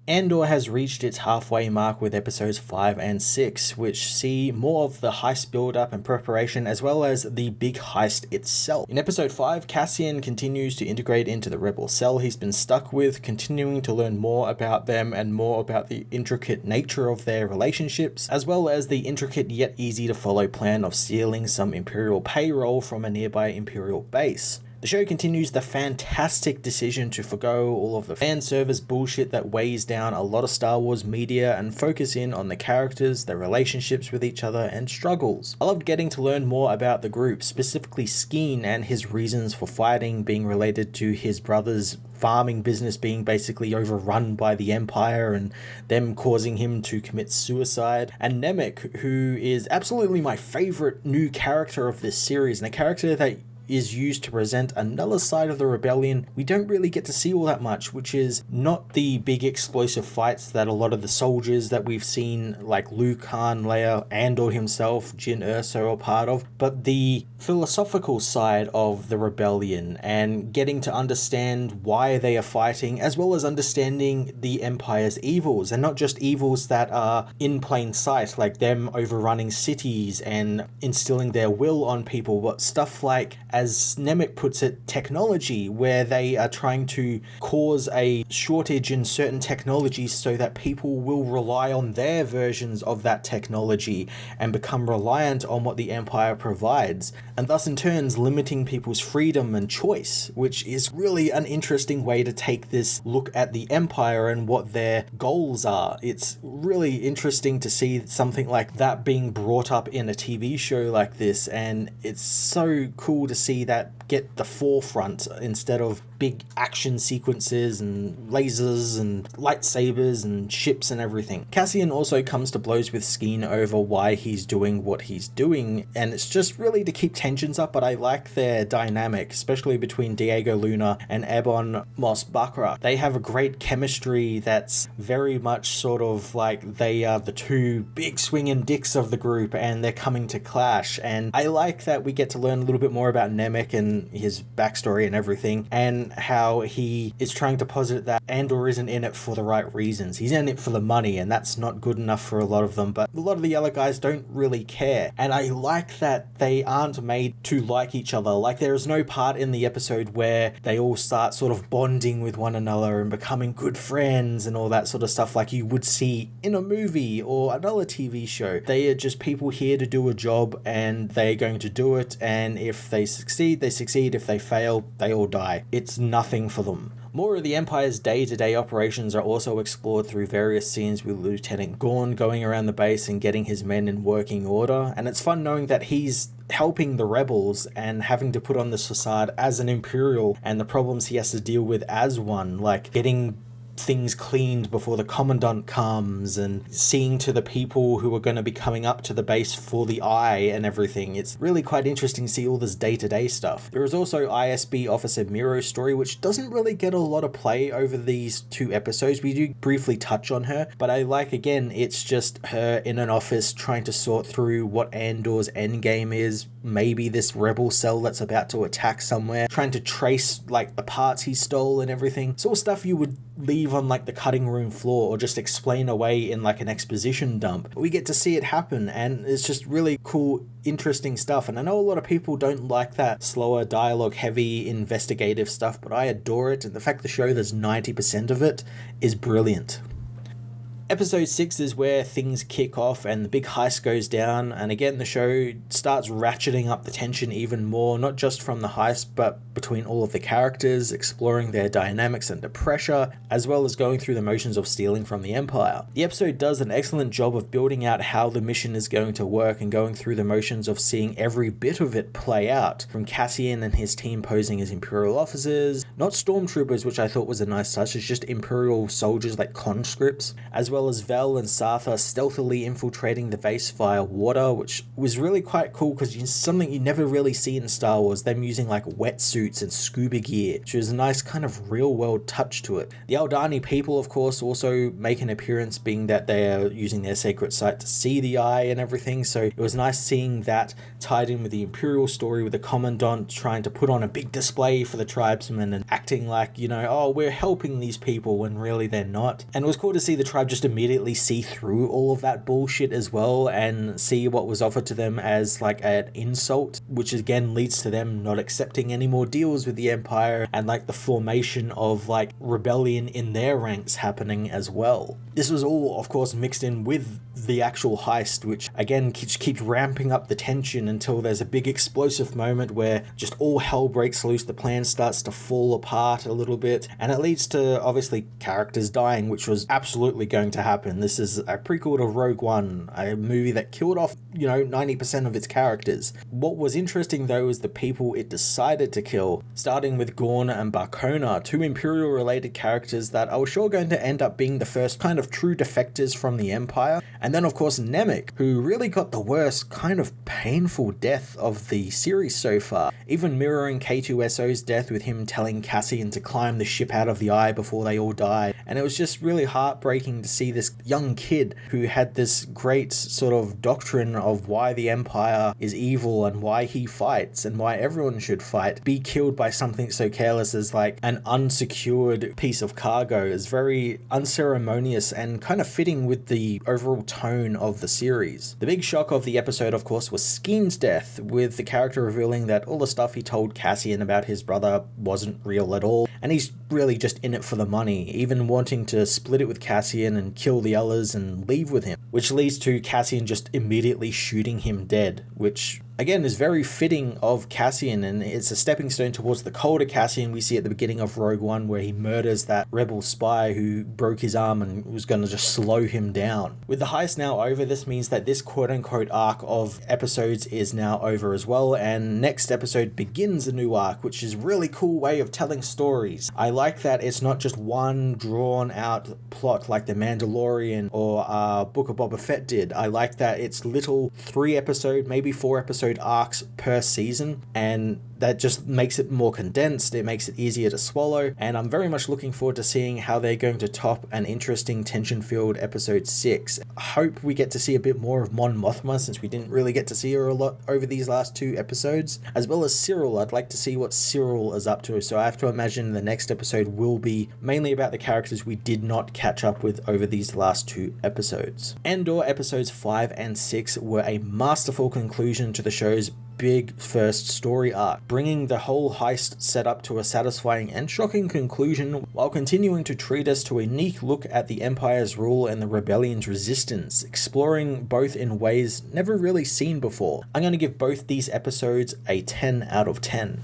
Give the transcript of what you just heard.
Andor has reached its halfway mark with episodes 5 and 6, which see more of the heist build-up and preparation as well as the big heist itself. In episode 5, Cassian continues to integrate into the rebel cell he's been stuck with, continuing to learn more about them and more about the intricate nature of their relationships, as well as the intricate yet easy to follow plan of stealing some Imperial payroll from a nearby Imperial base. The show continues the fantastic decision to forgo all of the fan service bullshit that weighs down a lot of Star Wars media and focus in on the characters, their relationships with each other, and struggles. I loved getting to learn more about the group, specifically Skeen and his reasons for fighting being related to his brother's farming business being basically overrun by the Empire and them causing him to commit suicide, and Nemik, who is absolutely my favorite new character of this series, and a character that is used to present another side of the rebellion we don't really get to see all that much, which is not the big explosive fights that a lot of the soldiers that we've seen, like Luke, Han, Leia, Andor himself, Jyn Erso, are part of, but the philosophical side of the rebellion and getting to understand why they are fighting, as well as understanding the Empire's evils, and not just evils that are in plain sight, like them overrunning cities and instilling their will on people, but stuff like, as Nemik puts it, technology, where they are trying to cause a shortage in certain technologies so that people will rely on their versions of that technology and become reliant on what the Empire provides, and thus in turn limiting people's freedom and choice, which is really an interesting way to take this look at the Empire and what their goals are. It's really interesting to see something like that being brought up in a TV show like this, and it's so cool to see that get the forefront instead of big action sequences and lasers and lightsabers and ships and everything. Cassian also comes to blows with Skeen over why he's doing what he's doing, and it's just really to keep tensions up, but I like their dynamic, especially between Diego Luna and Ebon Moss-Baccarat. They have a great chemistry that's very much sort of like they are the two big swinging dicks of the group and they're coming to clash, and I like that we get to learn a little bit more about Nemik and his backstory and everything, and how he is trying to posit that Andor isn't in it for the right reasons. He's in it for the money, and that's not good enough for a lot of them, but a lot of the other guys don't really care. And I like that they aren't made to like each other. Like, there is no part in the episode where they all start sort of bonding with one another and becoming good friends and all that sort of stuff like you would see in a movie or another TV show. They are just people here to do a job, and they're going to do it, and if they succeed, they succeed. If they fail, they all die. It's nothing for them. More of the Empire's day-to-day operations are also explored through various scenes with Lieutenant Gorn going around the base and getting his men in working order, and it's fun knowing that he's helping the rebels and having to put on this facade as an Imperial and the problems he has to deal with as one, like getting things cleaned before the commandant comes and seeing to the people who are going to be coming up to the base for the eye and everything. It's really quite interesting to see all this day-to-day stuff. There is also ISB Officer Miro's story, which doesn't really get a lot of play over these two episodes. We do briefly touch on her, but I like, again, it's just her in an office trying to sort through what Andor's endgame is, maybe this rebel cell that's about to attack somewhere, trying to trace like the parts he stole and everything. It's all stuff you would leave on like the cutting room floor or just explain away in like an exposition dump. We get to see it happen, and it's just really cool, interesting stuff. And I know a lot of people don't like that slower, dialogue heavy, investigative stuff, but I adore it, and the fact the show there's 90% of it is brilliant. Episode 6 is where things kick off and the big heist goes down, and again the show starts ratcheting up the tension even more, not just from the heist but between all of the characters, exploring their dynamics under pressure, as well as going through the motions of stealing from the Empire. The episode does an excellent job of building out how the mission is going to work and going through the motions of seeing every bit of it play out, from Cassian and his team posing as Imperial officers, not stormtroopers, which I thought was a nice touch, it's just Imperial soldiers like conscripts, as well as Vel and Sartha stealthily infiltrating the base via water, which was really quite cool because it's something you never really see in Star Wars, them using like wetsuits suits and scuba gear, which is a nice kind of real world touch to it. The Aldani people, of course, also make an appearance, being that they are using their sacred site to see the eye and everything, so it was nice seeing that tied in with the Imperial story, with the Commandant trying to put on a big display for the tribesmen and acting like, oh, we're helping these people when really they're not. And it was cool to see the tribe just immediately see through all of that bullshit as well and see what was offered to them as like an insult, which again leads to them not accepting any more deals with the Empire, and like the formation of like rebellion in their ranks happening as well. This was all, of course, mixed in with the actual heist, which again keeps ramping up the tension until there's a big explosive moment where just all hell breaks loose. The plan starts to fall apart a little bit, and it leads to obviously characters dying, which was absolutely going to happen. This is a prequel to Rogue One, a movie that killed off 90% of its characters. What was interesting though is the people it decided to kill, starting with Gorn and Barcona, two Imperial related characters that I was sure going to end up being the first kind of true defectors from the Empire. And then of course Nemik, who really got the worst kind of painful death of the series so far, even mirroring K2SO's death with him telling Cassian to climb the ship out of the eye before they all died. And it was just really heartbreaking to see this young kid who had this great sort of doctrine of why the Empire is evil and why he fights and why everyone should fight, be killed by something so careless as like an unsecured piece of cargo. Is very unceremonious and kind of fitting with the overall tone of the series. The big shock of the episode, of course, was Skeen's death, with the character revealing that all the stuff he told Cassian about his brother wasn't real at all, and he's really just in it for the money, even wanting to split it with Cassian and kill the others and leave with him, which leads to Cassian just immediately shooting him dead, which again is very fitting of Cassian, and it's a stepping stone towards the colder Cassian we see at the beginning of Rogue One, where he murders that rebel spy who broke his arm and was going to just slow him down. With the heist now over, this means that this quote-unquote arc of episodes is now over as well, and next episode begins a new arc, which is a really cool way of telling stories. I like that it's not just one drawn out plot like The Mandalorian or Book of Boba Fett did. I like that it's little 3-episode, maybe 4-episode arcs per season, and that just makes it more condensed, it makes it easier to swallow, and I'm very much looking forward to seeing how they're going to top an interesting tension-filled episode 6. I hope we get to see a bit more of Mon Mothma, since we didn't really get to see her a lot over these last 2 episodes, as well as Cyril. I'd like to see what Cyril is up to, so I have to imagine the next episode will be mainly about the characters we did not catch up with over these last 2 episodes. Andor episodes 5 and 6 were a masterful conclusion to the show's big first story arc, bringing the whole heist setup to a satisfying and shocking conclusion, while continuing to treat us to a unique look at the Empire's rule and the rebellion's resistance, exploring both in ways never really seen before. I'm going to give both these episodes a 10 out of 10.